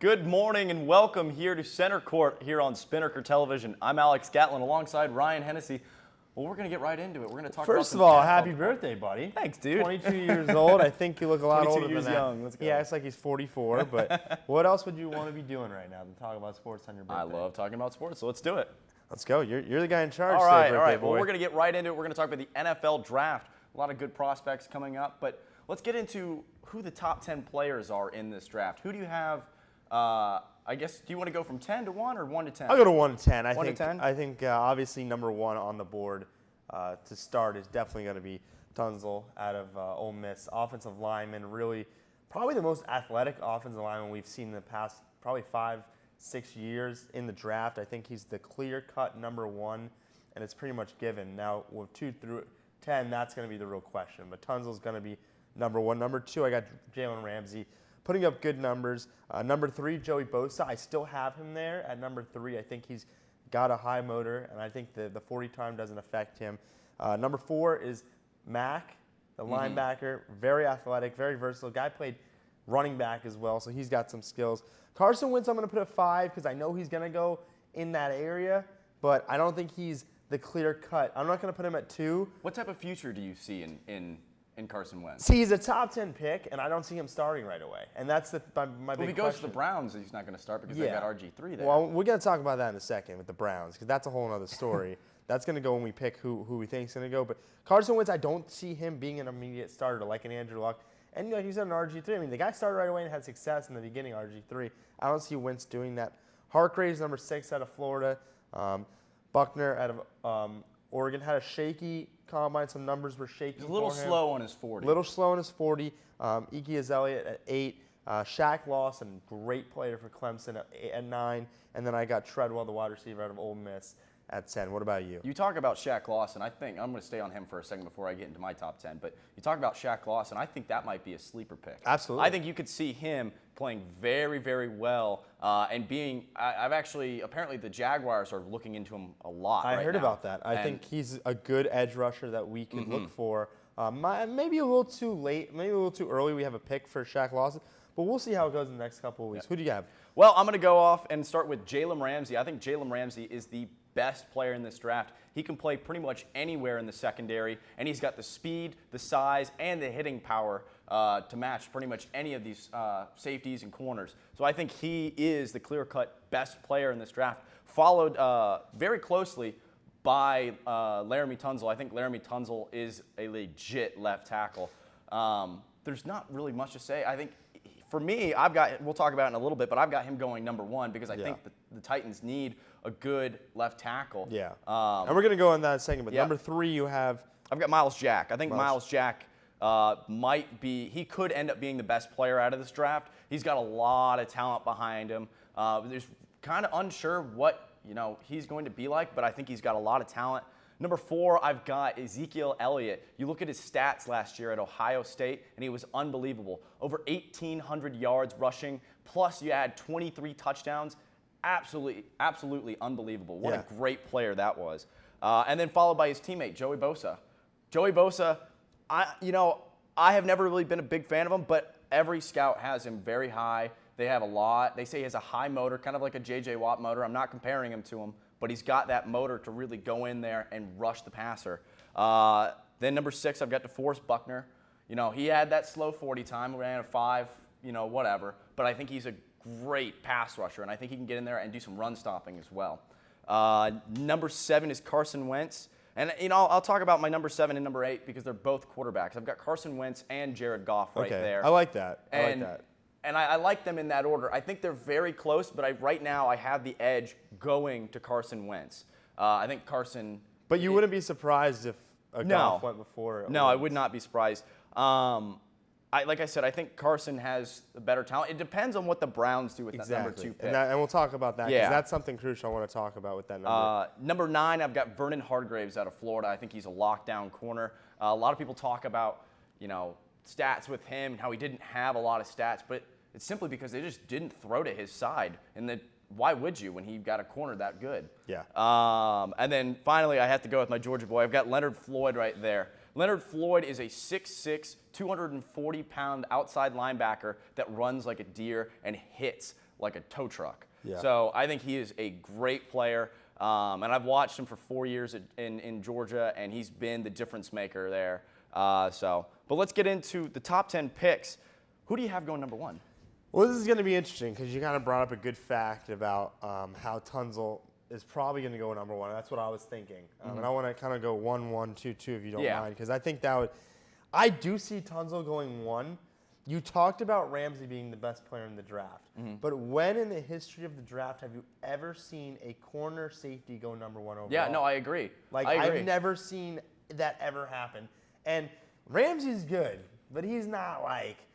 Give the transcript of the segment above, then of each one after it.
Good morning and welcome here to Center Court here on Spinnaker Television. I'm Alex Gatlin alongside Ryan Hennessy. Well, we're going to get right into it. We're going to talk about First of all, happy birthday, buddy. Thanks, dude. 22 years old. I think you look a lot older than that. 22 years young. Let's go. Yeah, it's like he's 44, but what else would you want to be doing right now than talk about sports on your birthday? I love talking about sports, so let's do it. Let's go. You're the guy in charge. All right. Boy. Well, we're going to get right into it. We're going to talk about the NFL draft. A lot of good prospects coming up, but let's get into who the top 10 players are in this draft. Who do you have? I guess, do you want to go from 10 to 1 or 1 to 10? I'll go to 1 to 10. 1 to 10? I think obviously number 1 on the board to start is definitely going to be Tunsil out of Ole Miss. Offensive lineman, really probably the most athletic offensive lineman we've seen in the past probably 5-6 years in the draft. I think he's the clear-cut number 1, and it's pretty much given. Now, with 2 through 10, that's going to be the real question. But Tunsil's going to be number 1. Number 2, I got Jalen Ramsey, putting up good numbers. Number 3, Joey Bosa. I still have him there at number 3. I think he's got a high motor, and I think the 40 time doesn't affect him. Number 4 is Mack, the linebacker. Very athletic, very versatile. Guy played running back as well, so he's got some skills. Carson Wentz, I'm going to put at 5 because I know he's going to go in that area, but I don't think he's the clear cut. I'm not going to put him at 2. What type of future do you see in Carson Wentz? See, he's a top 10 pick, and I don't see him starting right away. And that's my big question. Well, if he goes to the Browns, he's not going to start because they got RG3 there. Well, we're going to talk about that in a second with the Browns because that's a whole other story. That's going to go when we pick who we think is going to go. But Carson Wentz, I don't see him being an immediate starter like an Andrew Luck. And like you said, an RG3. I mean, the guy started right away and had success in the beginning, RG3. I don't see Wentz doing that. Hargraves, number 6 out of Florida. Buckner out of Oregon had a shaky combine. Some numbers were shaky. He's a little slow on his 40. Little slow on his 40. Ike Azalea at 8. Shaq Lawson, great player for Clemson at 9. And then I got Treadwell, the wide receiver out of Ole Miss, at 10. What about you? You talk about Shaq Lawson. I think I'm going to stay on him for a second before I get into my top 10. But you talk about Shaq Lawson. I think that might be a sleeper pick. Absolutely. I think you could see him playing very, very well and being. I've actually apparently the Jaguars are looking into him a lot. I right heard now. about that. I think he's a good edge rusher that we can look for. Maybe a little too late, maybe a little too early. We have a pick for Shaq Lawson, but we'll see how it goes in the next couple of weeks. Who do you have? Well, I'm going to go off and start with Jalen Ramsey. I think Jalen Ramsey is the best player in this draft. He can play pretty much anywhere in the secondary, and he's got the speed, the size, and the hitting power to match pretty much any of these safeties and corners. So I think he is the clear-cut best player in this draft, followed very closely by Laramie Tunsil. I think Laramie Tunsil is a legit left tackle. There's not really much to say. I think for me, we'll talk about it in a little bit, but I've got him going number 1 because I think the Titans need a good left tackle. Yeah. And we're going to go on that in a second, but yeah. number 3 you have? I've got Miles Jack. I think Miles Jack he could end up being the best player out of this draft. He's got a lot of talent behind him. There's kind of unsure what he's going to be like, but I think he's got a lot of talent. Number 4, I've got Ezekiel Elliott. You look at his stats last year at Ohio State, and he was unbelievable. Over 1,800 yards rushing, plus you add 23 touchdowns. Absolutely unbelievable. What a great player that was. And then followed by his teammate, Joey Bosa. Joey Bosa, I have never really been a big fan of him, but every scout has him very high. They have a lot. They say he has a high motor, kind of like a J.J. Watt motor. I'm not comparing him to him, but he's got that motor to really go in there and rush the passer. Then number 6, I've got DeForest Buckner. He had that slow 40 time, ran a 5, whatever. But I think he's a great pass rusher, and I think he can get in there and do some run stopping as well. Number 7 is Carson Wentz. And, I'll talk about my number 7 and number 8 because they're both quarterbacks. I've got Carson Wentz and Jared Goff right there. I like that. And I like them in that order. I think they're very close, but right now I have the edge going to Carson Wentz. I think Carson. But you wouldn't be surprised if Goff went before. No, I would not be surprised. Like I said, I think Carson has the better talent. It depends on what the Browns do with that number 2 pick. And we'll talk about that because that's something crucial I want to talk about with that number. Number 9, I've got Vernon Hargraves out of Florida. I think he's a lockdown corner. A lot of people talk about, stats with him and how he didn't have a lot of stats, but it's simply because they just didn't throw to his side. And why would you when he got a corner that good? Yeah. And then finally, I have to go with my Georgia boy. I've got Leonard Floyd right there. Leonard Floyd is a 6'6", 240-pound outside linebacker that runs like a deer and hits like a tow truck. Yeah. So I think he is a great player. And I've watched him for 4 years in Georgia, and he's been the difference maker there. But let's get into the top 10 picks. Who do you have going number 1? Well, this is going to be interesting because you kind of brought up a good fact about how Tunzel is probably going to go number 1. That's what I was thinking. And I want to kind of go 1, 1, 2, 2 if you don't mind, because I think that would – I do see Tunzel going 1. You talked about Ramsey being the best player in the draft. But when in the history of the draft have you ever seen a corner safety go number 1 overall? Yeah, no, I agree. Like, I agree. I've never seen that ever happen. And Ramsey's good, but he's not like –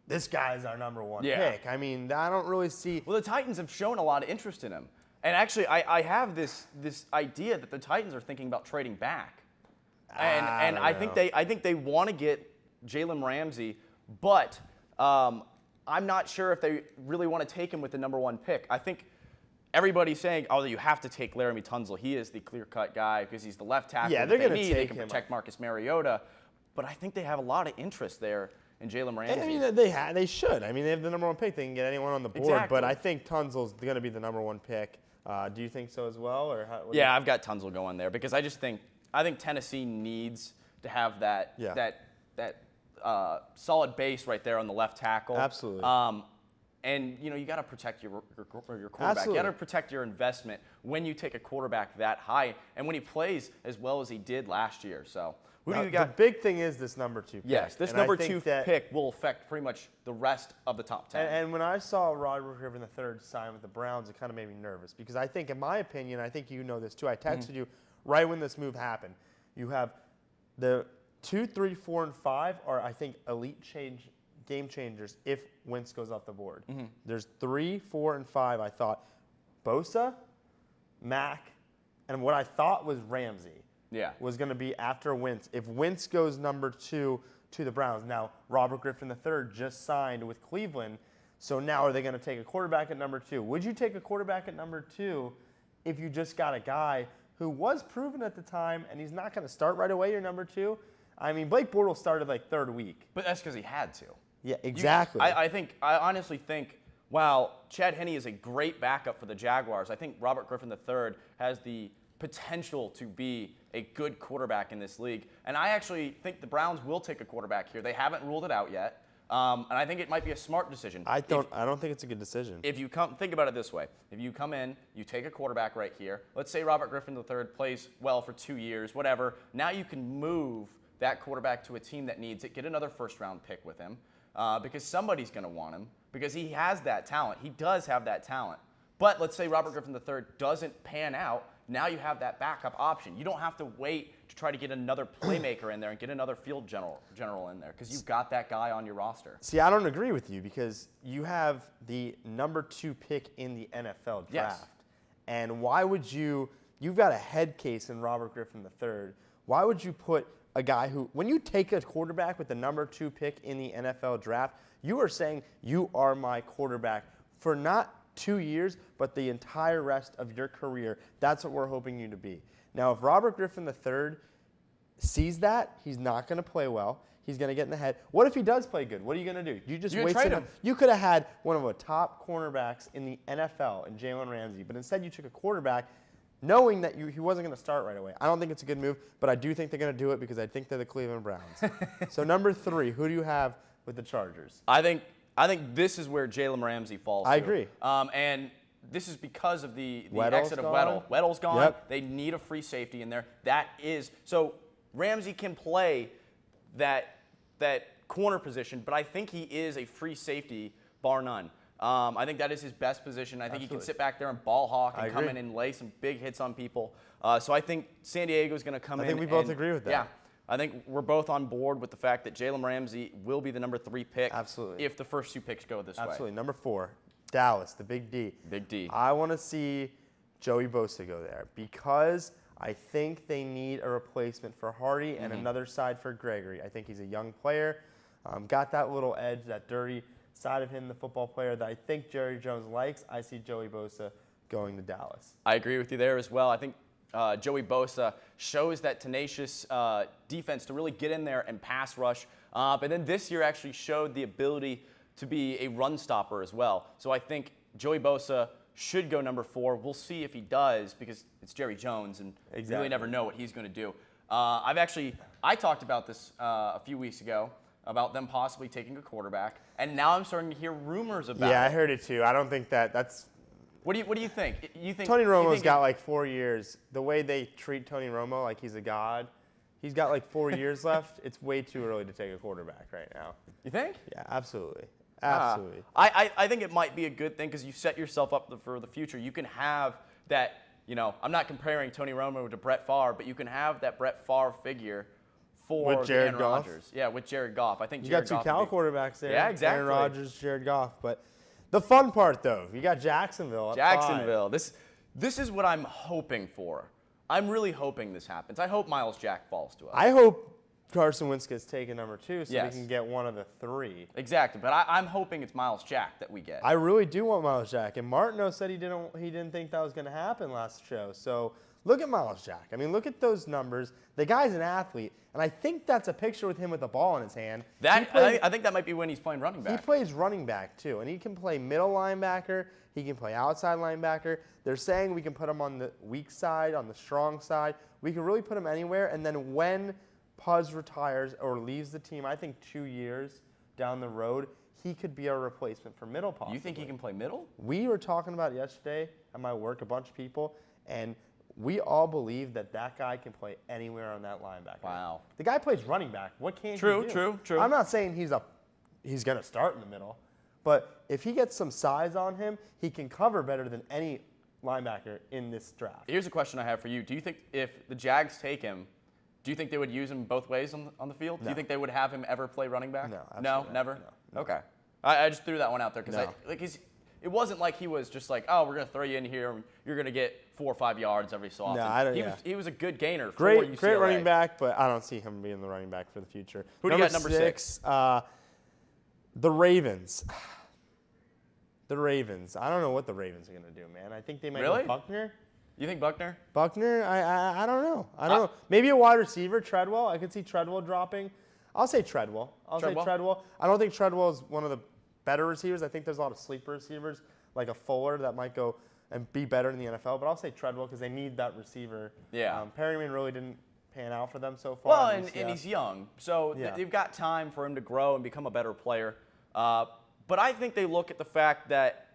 this guy's our number 1 pick. I mean, I don't really see. Well, the Titans have shown a lot of interest in him. And actually, I have this idea that the Titans are thinking about trading back. And I think they want to get Jalen Ramsey, but I'm not sure if they really want to take him with the number 1 pick. I think everybody's saying, oh, you have to take Laramie Tunzel. He is the clear-cut guy because he's the left tackle. Yeah, they're going to take him. They can protect Marcus Mariota. But I think they have a lot of interest there in Jalen Ramsey. I mean, they should. I mean, they have the number 1 pick. They can get anyone on the board. Exactly. But I think Tunzel's going to be the number 1 pick. Do you think so as well? Or yeah, I've got Tunzel going there because I think Tennessee needs to have that solid base right there on the left tackle. Absolutely. And you got to protect your quarterback. Absolutely. You got to protect your investment when you take a quarterback that high and when he plays as well as he did last year. So. Who do you got? The big thing is this number 2 pick. Yes, this number 2 pick will affect pretty much the rest of the top 10. And when I saw Robert Griffin III sign with the Browns, it kind of made me nervous because I think, in my opinion, I think you know this too. I texted you right when this move happened. You have the 2, 3, 4, and 5 are, I think, game changers if Wentz goes off the board. There's 3, 4, and 5. I thought Bosa, Mack, and what I thought was Ramsey. Was going to be after Wentz. If Wentz goes number 2 to the Browns. Now, Robert Griffin III just signed with Cleveland, so now are they going to take a quarterback at number 2? Would you take a quarterback at number 2 if you just got a guy who was proven at the time and he's not going to start right away, your number 2? I mean, Blake Bortles started like 3rd week. But that's because he had to. Yeah, exactly. I honestly think, while Chad Henne is a great backup for the Jaguars, I think Robert Griffin III has the potential to be a good quarterback in this league. And I actually think the Browns will take a quarterback here. They haven't ruled it out yet. And I think it might be a smart decision. I don't think it's a good decision. If you think about it this way. If you come in, you take a quarterback right here. Let's say Robert Griffin III plays well for 2 years, whatever. Now you can move that quarterback to a team that needs it. Get another first-round pick with him because somebody's going to want him because he has that talent. He does have that talent. But let's say Robert Griffin III doesn't pan out. Now you have that backup option. You don't have to wait to try to get another playmaker in there and get another field general in there because you've got that guy on your roster. See, I don't agree with you because you have the number 2 pick in the NFL draft. Yes. And why would you've got a head case in Robert Griffin III. Why would you put a guy who, when you take a quarterback with the number 2 pick in the NFL draft, you are saying you are my quarterback for not 2 years, but the entire rest of your career. That's what we're hoping you to be. Now, if Robert Griffin III sees that, he's not going to play well. He's going to get in the head. What if he does play good? What are you going to do? You just wasted him. You could have had one of the top cornerbacks in the NFL in Jalen Ramsey, but instead you took a quarterback knowing that he wasn't going to start right away. I don't think it's a good move, but I do think they're going to do it because I think they're the Cleveland Browns. So number 3, who do you have with the Chargers? I think this is where Jalen Ramsey falls. I agree. And this is because of the Weddle's exit of gone. Weddle. Weddle's gone. Yep. They need a free safety in there. So Ramsey can play that corner position, but I think he is a free safety, bar none. I think that is his best position. I think he can sit back there and ball hawk and come in and lay some big hits on people. So I think San Diego is going to come in. I think we both agree with that. Yeah. I think we're both on board with the fact that Jalen Ramsey will be the number 3 pick. Absolutely. If the first 2 picks go this way. Absolutely. Number 4, Dallas, the Big D. Big D. I want to see Joey Bosa go there because I think they need a replacement for Hardy and another side for Gregory. I think he's a young player, got that little edge, that dirty side of him, the football player that I think Jerry Jones likes. I see Joey Bosa going to Dallas. I agree with you there as well. I think Joey Bosa shows that tenacious defense to really get in there and pass rush. But then this year actually showed the ability to be a run stopper as well. So I think Joey Bosa should go number 4. We'll see if he does because it's Jerry Jones, and you really never know what he's going to do. I talked about this a few weeks ago about them possibly taking a quarterback, and now I'm starting to hear rumors about it. Yeah, I heard it too. I don't think that's. What do you think? You think Tony Romo's got like 4 years. The way they treat Tony Romo like he's a god, he's got like 4 years left. It's way too early to take a quarterback right now. You think? Yeah, absolutely. Absolutely. I think it might be a good thing because you set yourself up for the future. You can have that, I'm not comparing Tony Romo to Brett Favre, but you can have that Brett Favre figure for with Jared Aaron Goff. Rodgers. Yeah, with Jared Goff. I think you Jared got 2 Cal quarterbacks there. Yeah, exactly. Aaron Rodgers, Jared Goff. But the fun part, though, you got Jacksonville at 5. This is what I'm hoping for. I'm really hoping this happens. I hope Miles Jack falls to us. I hope Carson Wentz gets taken number 2 so Yes. we can get one of the 3. Exactly, but I'm hoping it's Miles Jack that we get. I really do want Miles Jack, and Martineau said he didn't think that was going to happen last show. So look at Miles Jack. I mean, look at those numbers. The guy's an athlete, and I think that's a picture with him with the ball in his hand. I think that might be when he's playing running back. He plays running back too, and he can play middle linebacker. He can play outside linebacker. They're saying we can put him on the weak side, on the strong side. We can really put him anywhere, and then when Puz retires or leaves the team, I think 2 years down the road, he could be our replacement for middle possibly. You think he can play middle? We were talking about it yesterday at my work, a bunch of people, and we all believe that guy can play anywhere on that linebacker. Wow. The guy plays running back. What can't he do? True. I'm not saying he's going to start in the middle, but if he gets some size on him, he can cover better than any linebacker in this draft. Here's a question I have for you. Do you think if the Jags take him, do you think they would use him both ways on the field? No. Do you think they would have him ever play running back? No, absolutely No, not. never? No. Okay. I just threw that one out there because No. it wasn't like he was just like, oh, we're going to throw you in here and you're going to get 4 or 5 yards every so often. No, I don't, He was a good gainer for Great UCLA. running back, but I don't see him being the running back for the future. Who do you got number 6? The Ravens. The Ravens. I don't know what the Ravens are going to do, man. I think they might Really? go Buckner. You think Buckner? Buckner? I don't know. I don't know. Maybe a wide receiver, Treadwell. I could see Treadwell dropping. I'll say Treadwell. Say Treadwell. I don't think Treadwell is one of the better receivers. I think there's a lot of sleeper receivers, like a Fuller, that might go and be better in the NFL. But I'll say Treadwell because they need that receiver. Yeah. Perryman really didn't pan out for them so far. Well, and he's young. So Yeah. they've got time for him to grow and become a better player. But I think they look at the fact that,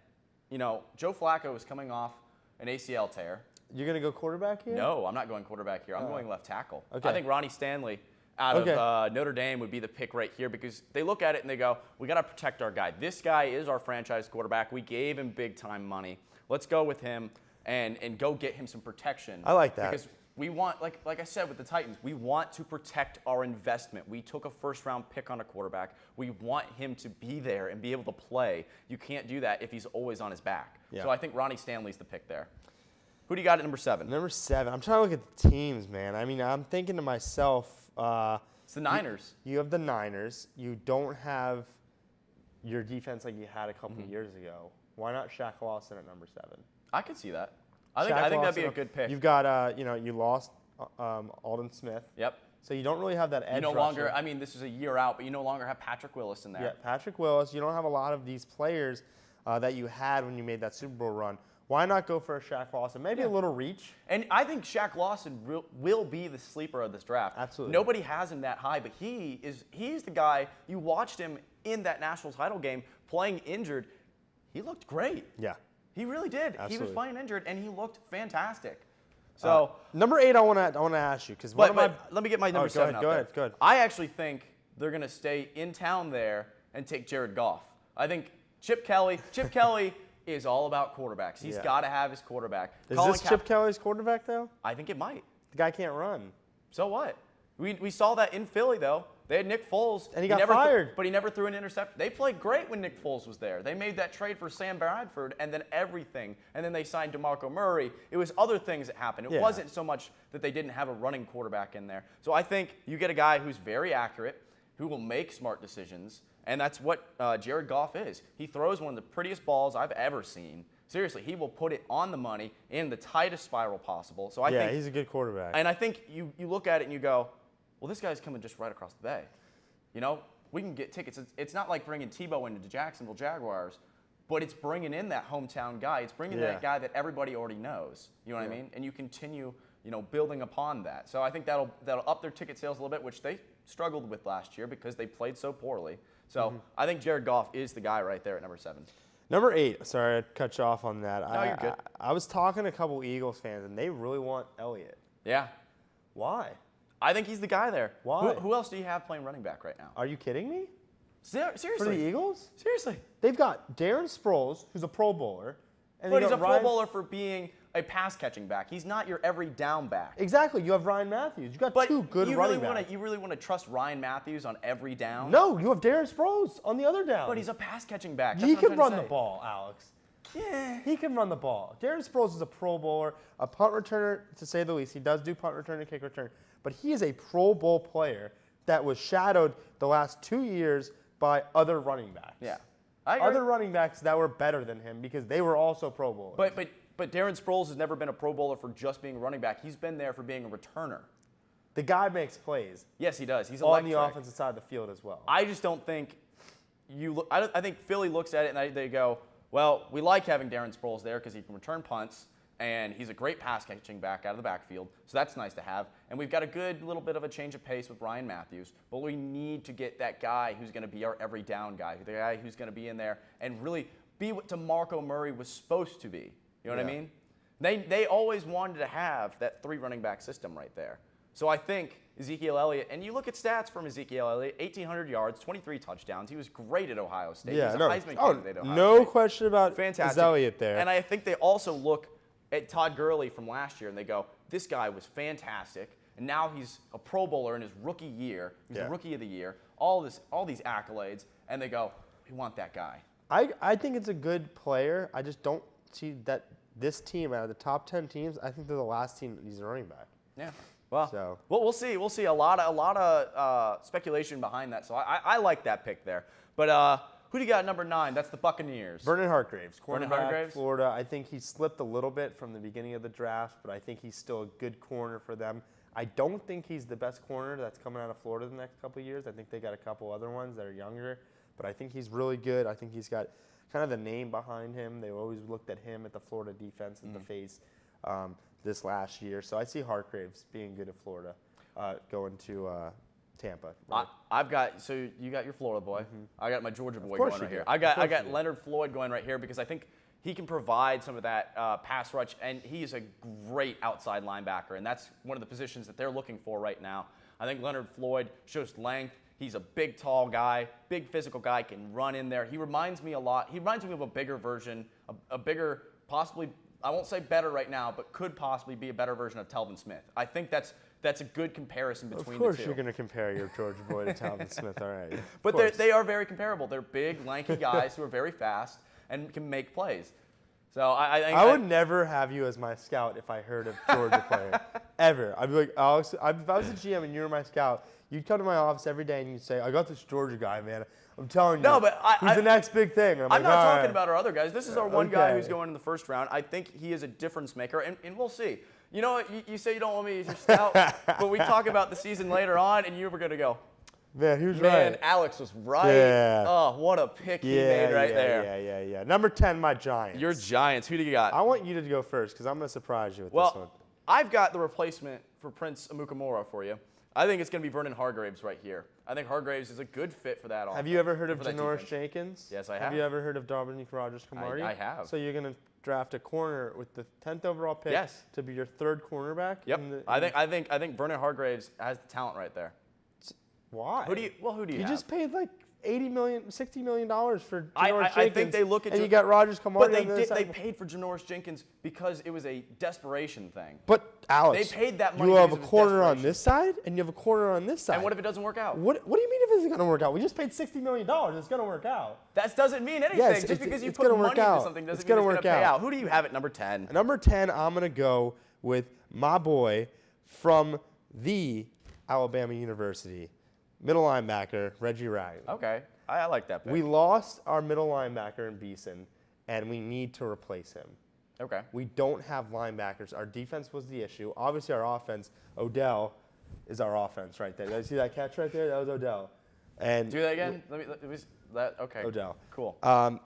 Joe Flacco is coming off an ACL tear. You're going to go quarterback here? No, I'm not going quarterback here. I'm going left tackle. Okay. I think Ronnie Stanley out of Notre Dame would be the pick right here because they look at it and they go, we got to protect our guy. This guy is our franchise quarterback. We gave him big-time money. Let's go with him and go get him some protection. I like that. Because we want, like I said with the Titans, we want to protect our investment. We took a first-round pick on a quarterback. We want him to be there and be able to play. You can't do that if he's always on his back. Yeah. So I think Ronnie Stanley's the pick there. Who do you got at number 7? Number 7. I'm trying to look at the teams, man. I mean, I'm thinking to myself. It's the Niners. You have the Niners. You don't have your defense like you had a couple of years ago. Why not Shaq Lawson at number 7? I could see that. I think that'd be a good pick. You've got, you lost Alden Smith. Yep. So you don't really have that edge You no rusher. longer, I mean, this is a year out, but you no longer have Patrick Willis in there. Yeah, Patrick Willis. You don't have a lot of these players that you had when you made that Super Bowl run. Why not go for a Shaq Lawson? Maybe a little reach. And I think Shaq Lawson will be the sleeper of this draft. Absolutely. Nobody has him that high, but he's the guy. You watched him in that national title game playing injured. He looked great. Yeah. He really did. Absolutely. He was playing injured, and he looked fantastic. So number 8, I want to ask you because let me get my number 7 out there. Go ahead. I actually think they're going to stay in town there and take Jared Goff. I think Chip Kelly is all about quarterbacks. He's got to have his quarterback. Is this Chip Kelly's quarterback, though? I think it might. The guy can't run. So what? We saw that in Philly, though. They had Nick Foles. And he got fired. But he never threw an interception. They played great when Nick Foles was there. They made that trade for Sam Bradford and then everything. And then they signed DeMarco Murray. It was other things that happened. It wasn't so much that they didn't have a running quarterback in there. So I think you get a guy who's very accurate, who will make smart decisions, and that's what Jared Goff is. He throws one of the prettiest balls I've ever seen. Seriously, he will put it on the money in the tightest spiral possible. So I think he's a good quarterback. And I think you look at it and you go, well, this guy's coming just right across the bay. We can get tickets. It's not like bringing Tebow into the Jacksonville Jaguars. but it's bringing in that hometown guy. It's bringing in that guy that everybody already knows. You know what I mean? And you continue, building upon that. So I think that'll up their ticket sales a little bit, which they struggled with last year because they played so poorly. So I think Jared Goff is the guy right there at number 7. Number 8. Sorry, I cut you off on that. No, you're good. I was talking to a couple Eagles fans, and they really want Elliott. Yeah. Why? I think he's the guy there. Why? Who else do you have playing running back right now? Are you kidding me? Seriously. For the Eagles? Seriously. They've got Darren Sproles, who's a Pro Bowler. And But he's a Pro Bowler for being a pass-catching back. He's not your every down back. Exactly. You have Ryan Matthews. You got two good running backs. You really want to trust Ryan Matthews on every down? No, you have Darren Sproles on the other down. But he's a pass-catching back. He can run the ball, Alex. Yeah. He can run the ball. Darren Sproles is a Pro Bowler, a punt returner, to say the least. He does do punt return and kick return. But he is a Pro Bowl player that was shadowed the last 2 years by other running backs. Yeah. Other running backs that were better than him because they were also Pro Bowlers. But Darren Sproles has never been a Pro Bowler for just being a running back. He's been there for being a returner. The guy makes plays. Yes, he does. He's on electric. the offensive side of the field as well. I just don't think I think Philly looks at it and they go, well, we like having Darren Sproles there because he can return punts and he's a great pass-catching back out of the backfield, so that's nice to have. And we've got a good little bit of a change of pace with Ryan Matthews, but we need to get that guy who's going to be our every down guy, the guy who's going to be in there and really be what DeMarco Murray was supposed to be. You know what I mean? They always wanted to have that 3 running back system right there. So I think Ezekiel Elliott, and you look at stats from Ezekiel Elliott, 1,800 yards, 23 touchdowns. He was great at Ohio State. He's a Heisman candidate at Ohio no State. question about Elliott there. And I think they also look at Todd Gurley from last year and they go, this guy was fantastic, and now he's a Pro Bowler in his rookie year. He's the Rookie of the Year. All these accolades, and they go, we want that guy. I think it's a good player. I just don't see that this team, out of the top 10 teams, I think they're the last team that needs a running back. Yeah. Well, we'll see. We'll see a lot of speculation behind that. So I like that pick there. But who do you got at number 9? That's the Buccaneers. Vernon Hargreaves, Vernon cornerback, Hargreaves? Florida. I think he slipped a little bit from the beginning of the draft, but I think he's still a good corner for them. I don't think he's the best corner that's coming out of Florida the next couple of years. I think they got a couple other ones that are younger, but I think he's really good. I think he's got kind of the name behind him. They always looked at him at the Florida defense in the face this last year. So I see Hargreaves being good at Florida, going to Tampa. Right? So you got your Florida boy. I got my Georgia boy course going right you here. do. I got Leonard Floyd going right here because I think he can provide some of that pass rush, and he is a great outside linebacker, and that's one of the positions that they're looking for right now. I think Leonard Floyd shows length. He's a big, tall guy, big physical guy, can run in there. He reminds me a lot. He reminds me of a bigger version, a bigger, possibly, I won't say better right now, but could possibly be a better version of Telvin Smith. I think that's a good comparison between the two. Of course you're going to compare your Georgia boy to Telvin Smith, all right. But they are very comparable. They're big, lanky guys who are very fast and can make plays. So I would never have you as my scout if I heard of Georgia player, ever. I'd be like, Alex, if I was a GM and you were my scout, you'd come to my office every day and you'd say, I got this Georgia guy, man. I'm telling you, no, but he's the next big thing. I'm not talking about our other guys. This is our one guy who's going in the first round. I think he is a difference maker, and we'll see. You know what? You say you don't want me as your scout, but we talk about the season later on, and you were going to go, man, he was right. Man, Alex was right. Yeah. Oh, what a pick he made right there. Yeah. Number 10, my Giants. Your Giants. Who do you got? I want you to go first because I'm going to surprise you with this one. Well, I've got the replacement for Prince Amukamara for you. I think it's going to be Vernon Hargreaves right here. I think Hargreaves is a good fit for that offense. Have you ever heard of Janoris Jenkins? Yes, I have. Have you ever heard of Dominique Rodgers-Cromartie? I have. So you're going to draft a corner with the 10th overall pick to be your third cornerback? Yep. I think Vernon Hargreaves has the talent right there. Why? Who do you have? You just paid like $80 million, $60 million for Janoris Jenkins. I think they look at and you got Rodgers-Cromartie. But they paid for Janoris Jenkins because it was a desperation thing. But Alex, they paid that money. You have a corner on this side and you have a corner on this side. And what if it doesn't work out? What do you mean if it's going to work out? We just paid $60 million. It's going to work out. That doesn't mean anything. Yes, just because you put money into something doesn't mean it's going to pay out. Who do you have at number 10? Number 10, I'm going to go with my boy from the Alabama University, middle linebacker, Reggie Ryan. Okay. I like that pick. We lost our middle linebacker in Beeson, and we need to replace him. Okay. We don't have linebackers. Our defense was the issue. Obviously, our offense, Odell is our offense right there. Did you see that catch right there? That was Odell. And Do that again. Okay. Odell. Cool.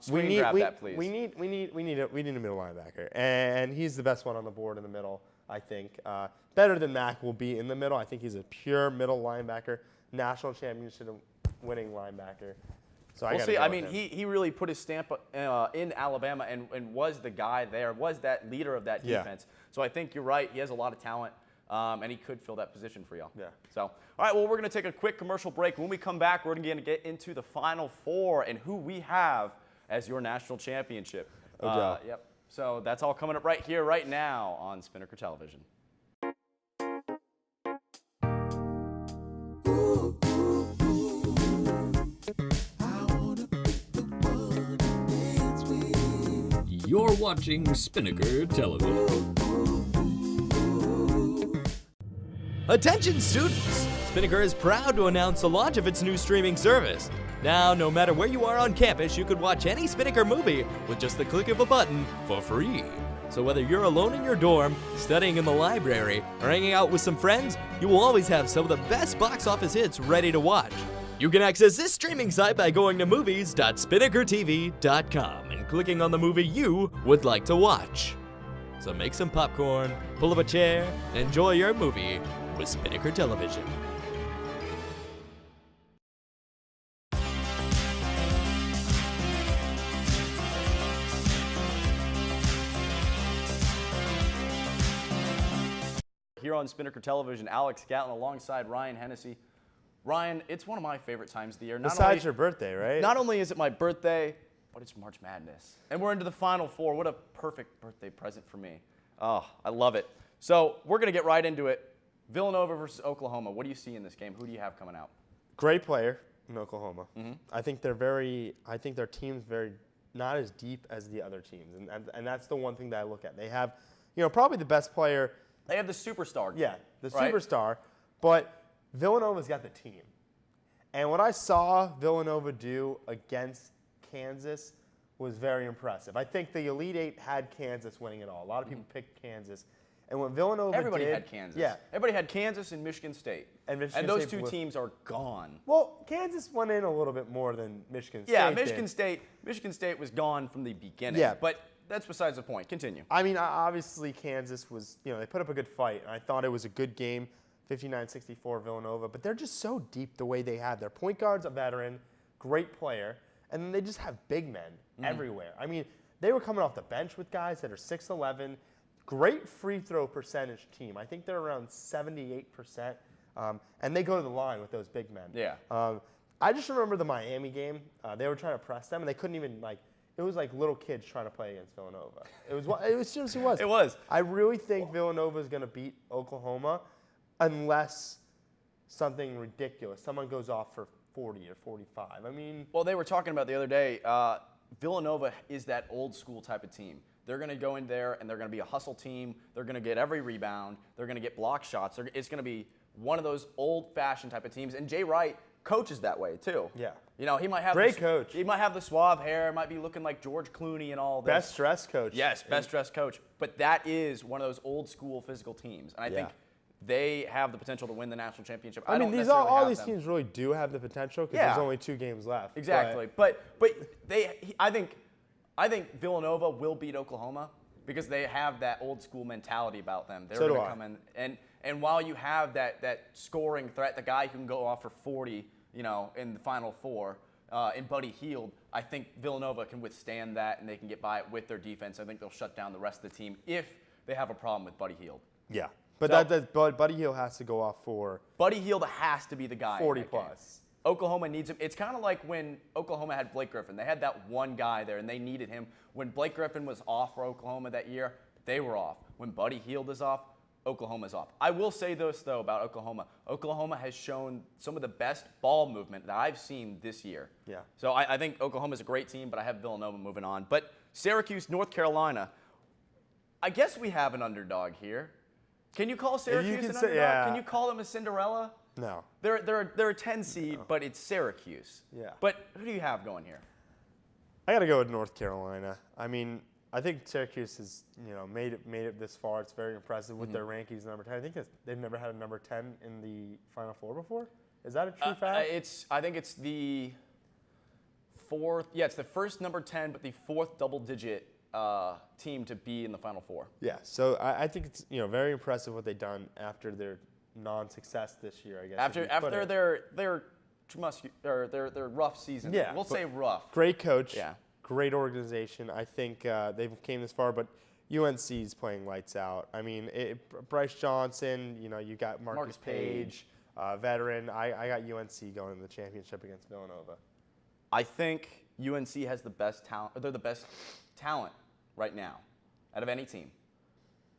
We grab that, please. need a middle linebacker, and he's the best one on the board in the middle. I think better than Mack will be in the middle. I think he's a pure middle linebacker, national championship winning linebacker. So We'll see. I mean, he really put his stamp in Alabama and was the guy there, was that leader of that defense. So I think you're right. He has a lot of talent, and he could fill that position for y'all. Yeah. So, all right, well, we're going to take a quick commercial break. When we come back, we're going to get into the Final Four and who we have as your national championship. Yep. So that's all coming up right here, right now on Spinnaker Television. You're watching Spinnaker Television. Attention students! Spinnaker is proud to announce the launch of its new streaming service. Now, no matter where you are on campus, you can watch any Spinnaker movie with just the click of a button for free. So whether you're alone in your dorm, studying in the library, or hanging out with some friends, you will always have some of the best box office hits ready to watch. You can access this streaming site by going to movies.spinnakertv.com and clicking on the movie you would like to watch. So make some popcorn, pull up a chair, and enjoy your movie with Spinnaker Television. Here on Spinnaker Television, Alex Gatlin alongside Ryan Hennessy. Ryan, it's one of my favorite times of the year. Besides your birthday, right? Not only is it my birthday, but it's March Madness. And we're into the Final Four. What a perfect birthday present for me. Oh, I love it. So we're going to get right into it. Villanova versus Oklahoma. What do you see in this game? Who do you have coming out? Great player in Oklahoma. Mm-hmm. I think their team's very not as deep as the other teams, and that's the one thing that I look at. They have, probably the best player. They have the superstar. Yeah, the right? superstar, but Villanova's got the team. And what I saw Villanova do against Kansas was very impressive. I think the Elite Eight had Kansas winning it all. A lot of people picked Kansas. And what Villanova Everybody did, had Kansas. Yeah. Everybody had Kansas and Michigan State. And those two teams are gone. Well, Kansas went in a little bit more than Michigan State. Yeah, did. Michigan State was gone from the beginning. Yeah. But that's besides the point. Continue. I mean, obviously Kansas was, they put up a good fight. And I thought it was a good game, 59-64 Villanova. But they're just so deep the way they have. Their point guard's a veteran, great player, and then they just have big men everywhere. I mean, they were coming off the bench with guys that are 6'11", great free throw percentage team. I think they're around 78%. And they go to the line with those big men. Yeah. I just remember the Miami game. They were trying to press them, and they couldn't even, it was like little kids trying to play against Villanova. It seriously was. It was. I really think Villanova is going to beat Oklahoma unless something ridiculous. Someone goes off for 40 or 45. I mean. Well, they were talking about the other day, Villanova is that old school type of team. They're going to go in there and they're going to be a hustle team. They're going to get every rebound. They're going to get block shots. It's going to be one of those old-fashioned type of teams. And Jay Wright coaches that way too. Yeah. He might have great coach. He might have the suave hair. Might be looking like George Clooney and all this. Best dressed coach. Yes, best dressed coach. But that is one of those old school physical teams, and I think they have the potential to win the national championship. I mean, all these teams really do have the potential because there's only 2 games left. Exactly. But I think Villanova will beat Oklahoma because they have that old school mentality about them. They're going to come in and while you have that scoring threat, the guy who can go off for 40, in the Final Four, in Buddy Hield, I think Villanova can withstand that and they can get by it with their defense. I think they'll shut down the rest of the team if they have a problem with Buddy Hield. Yeah. But Buddy Hield has to go off for. Buddy Hield has to be the guy. 40 plus. Oklahoma needs him. It's kind of like when Oklahoma had Blake Griffin. They had that one guy there, and they needed him. When Blake Griffin was off for Oklahoma that year, they were off. When Buddy Hield is off, Oklahoma's off. I will say this, though, about Oklahoma. Oklahoma has shown some of the best ball movement that I've seen this year. Yeah. So I think Oklahoma's a great team, but I have Villanova moving on. But Syracuse, North Carolina, I guess we have an underdog here. Can you call Syracuse an underdog? Yeah. Can you call them a Cinderella? No. They're a 10 seed, but it's Syracuse. Yeah. But who do you have going here? I got to go with North Carolina. I mean, I think Syracuse has, made it this far. It's very impressive with their rankings number 10. I think they've never had a number 10 in the Final Four before. Is that a true fact? I think it's the fourth. Yeah, it's the first number 10, but the fourth double-digit team to be in the Final Four. Yeah. So I think it's very impressive what they've done after their non-success this year. I guess After their rough season. Yeah, we'll say rough. Great coach. Yeah. Great organization. I think they've came this far, but UNC is playing lights out. I mean, Bryce Johnson. You got Marcus Page, veteran. I got UNC going in the championship against Villanova. I think UNC has the best talent. They're the best talent right now out of any team.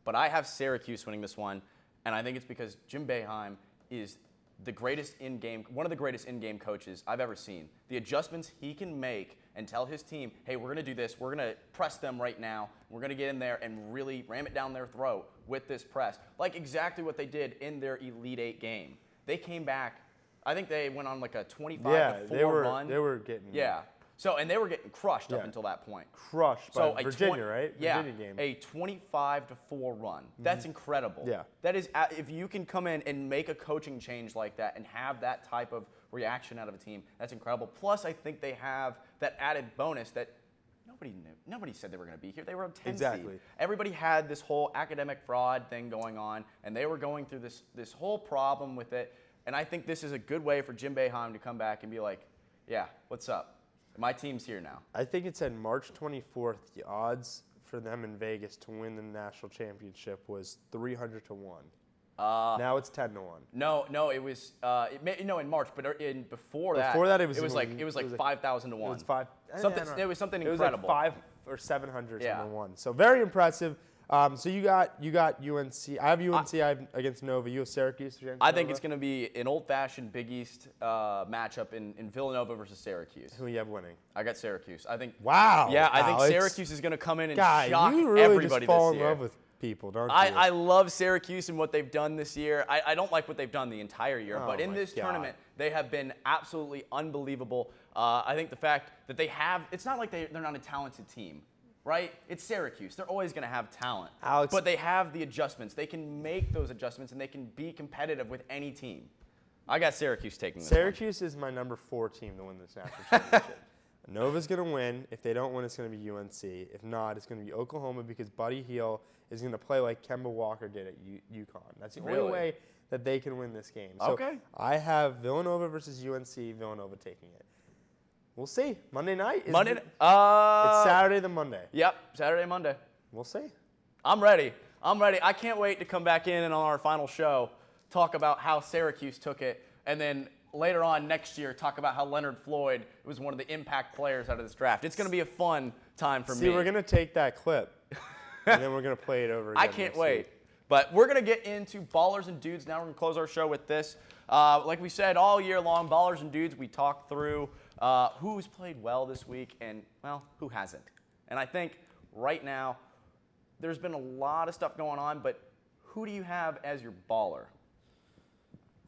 But I have Syracuse winning this one, and I think it's because Jim Boeheim is one of the greatest in-game coaches I've ever seen. The adjustments he can make and tell his team, hey, we're going to do this. We're going to press them right now. We're going to get in there and really ram it down their throat with this press. Like exactly what they did in their Elite Eight game. They came back. I think they went on like a 25-4 run. They were getting. Yeah. So, and they were getting crushed up until that point. Crushed by Virginia, right? Yeah, Virginia game. a 25-4 run. That's incredible. Yeah. That is, if you can come in and make a coaching change like that and have that type of reaction out of a team, that's incredible. Plus, I think they have that added bonus that nobody knew. Nobody said they were going to be here. They were a 10 Exactly. seed. Everybody had this whole academic fraud thing going on, and they were going through this whole problem with it. And I think this is a good way for Jim Boeheim to come back and be like, yeah, what's up? My team's here now. I think it said March 24th, the odds for them in Vegas to win the national championship was 300 to 1. Now it's 10 to 1. No, it was in March, but before that it was like 5,000 to 1. It was five. It was something it incredible. was like 5 or 700 Yeah. to 1. So very impressive. So you got UNC. I have UNC against Nova. You have Syracuse against I think Nova? it's going to be an old-fashioned Big East matchup in Villanova versus Syracuse. Who you have winning? I got Syracuse. I think. Wow. Yeah, I think Alex. Syracuse is going to come in and God, shock you really everybody just fall this in year. love with people, don't you? I love Syracuse and what they've done this year. I don't like what they've done the entire year, but in this tournament, they have been absolutely unbelievable. I think the fact that they have, it's not like they're not a talented team, right? It's Syracuse. They're always going to have talent. Alex, but they have the adjustments. They can make those adjustments, and they can be competitive with any team. I got Syracuse taking this Syracuse is my number 4 team to win this national championship. Nova's going to win. If they don't win, it's going to be UNC. If not, it's going to be Oklahoma because Buddy Hield is going to play like Kemba Walker did at UConn. That's the only way that they can win this game. So Okay. I have Villanova versus UNC, Villanova taking it. We'll see. Monday night? It's Saturday then Monday. Yep, Saturday, Monday. We'll see. I'm ready. I can't wait to come back in and on our final show talk about how Syracuse took it, and then later on next year talk about how Leonard Floyd was one of the impact players out of this draft. It's going to be a fun time for me. See, we're going to take that clip, and then we're going to play it over again. I can't wait. But we're going to get into Ballers and Dudes now. We're going to close our show with this. Like we said, all year long, Ballers and Dudes, we talk through who's played well this week and, well, who hasn't. And I think right now there's been a lot of stuff going on, but who do you have as your baller?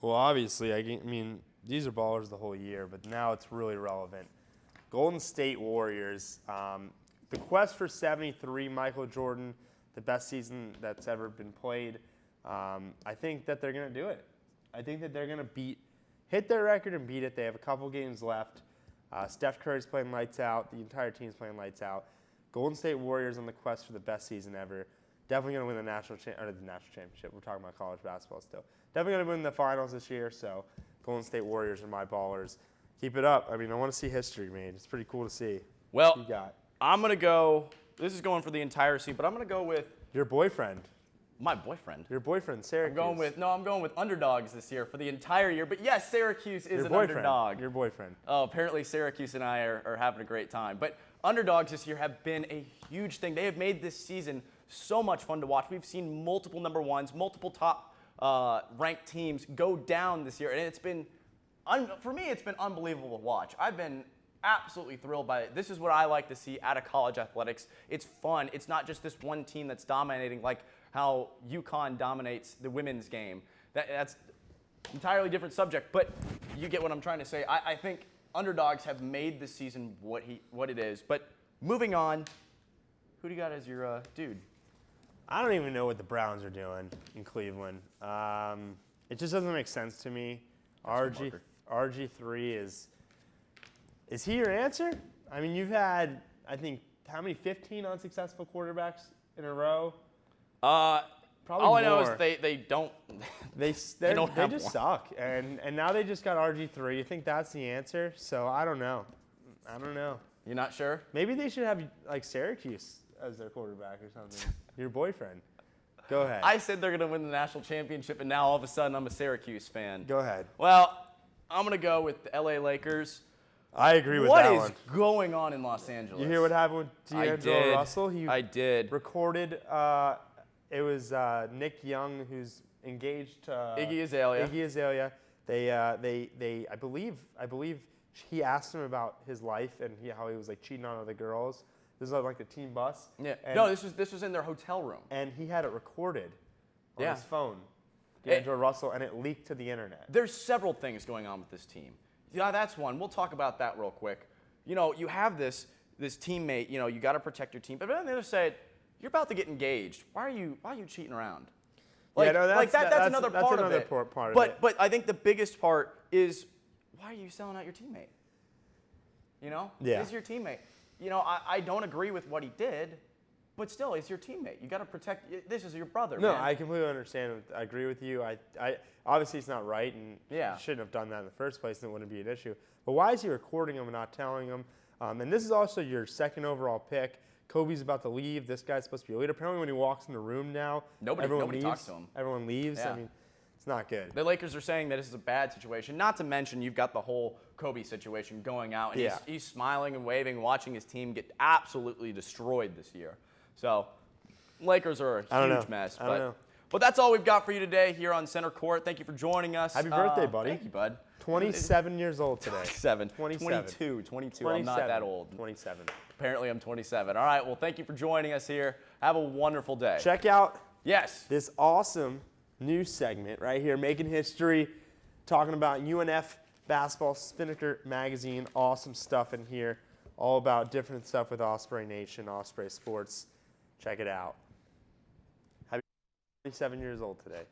Well, obviously, I mean, these are ballers the whole year, but now it's really relevant. Golden State Warriors, the quest for 73, Michael Jordan, the best season that's ever been played. I think that they're going to do it. I think that they're going to hit their record and beat it. They have a couple games left. Steph Curry's playing lights out. The entire team's playing lights out. Golden State Warriors on the quest for the best season ever. Definitely going to win the national championship. We're talking about college basketball still. Definitely going to win the finals this year. So Golden State Warriors are my ballers. Keep it up. I mean, I want to see history made. It's pretty cool to see. Well, you got. I'm going to go. This is going for the entire season, but I'm going to go with your boyfriend. My boyfriend. Your boyfriend, Syracuse. I'm going with underdogs this year for the entire year. But yes, Syracuse is an underdog. Your boyfriend. Oh, apparently Syracuse and I are having a great time. But underdogs this year have been a huge thing. They have made this season so much fun to watch. We've seen multiple number ones, multiple top ranked teams go down this year, and it's been, for me, it's been unbelievable to watch. I've been absolutely thrilled by it. This is what I like to see out of college athletics. It's fun. It's not just this one team that's dominating like how UConn dominates the women's game. That's entirely different subject, but you get what I'm trying to say. I think underdogs have made this season what it is. But moving on, Who do you got as your dude? I don't even know what the Browns are doing in Cleveland. It just doesn't make sense to me. RG3 is he your answer? I mean, you've had, I think, how many, 15 unsuccessful quarterbacks in a row? Probably all I know more. is they don't. They don't have just one. suck, and now they just got RG3. You think that's the answer? So I don't know. You're not sure? Maybe they should have like Syracuse as their quarterback or something. Your boyfriend. Go ahead. I said they're going to win the national championship, and now all of a sudden I'm a Syracuse fan. Go ahead. Well, I'm going to go with the LA Lakers. I agree with What that is one. going on in Los Angeles? You hear what happened with I D'Angelo did. Russell? He I did. recorded. It was Nick Young who's engaged to Iggy Azalea. Iggy Azalea. I believe he asked him about his life and how he was like cheating on other girls. This was like the team bus. Yeah. And, No, this was in their hotel room. and he had it recorded on Yeah. his phone. D'Angelo Russell, and it leaked to the internet. There's several things going on with this team. Yeah, that's one. We'll talk about that real quick. You know, you have this teammate. You know, you got to protect your team. But on the other side, you're about to get engaged. Why are you cheating around? Like, Yeah, no, that's another part of it. part of but it. but I think the biggest part is why are you selling out your teammate? You know, Yeah. He's your teammate. You know, I don't agree with what he did, but still, he's your teammate. You got to protect. This is your brother. No, man. I completely understand. I agree with you. I obviously it's not right, and Yeah. he shouldn't have done that in the first place, and it wouldn't be an issue. But why is he recording him and not telling him? And this is also your second overall pick. Kobe's about to leave. This guy's supposed to be a leader. Apparently, when he walks in the room now, Nobody leaves. talks to him. Everyone leaves. Yeah. I mean, it's not good. The Lakers are saying that this is a bad situation. Not to mention you've got the whole Kobe situation going out, and Yeah. he's smiling and waving, watching his team get absolutely destroyed this year. So, Lakers are a I don't huge know. mess. I don't know. But that's all we've got for you today here on Center Court. Thank you for joining us. Happy birthday, buddy. Thank you, bud. 27 years old today. 27. 22. I'm not that old. 27. Apparently, I'm 27. All right. Well, thank you for joining us here. Have a wonderful day. Check out Yes. this awesome new segment right here, making history, talking about UNF basketball, Spinnaker magazine, awesome stuff in here, all about different stuff with Osprey Nation, Osprey Sports. Check it out. Happy 27 years old today.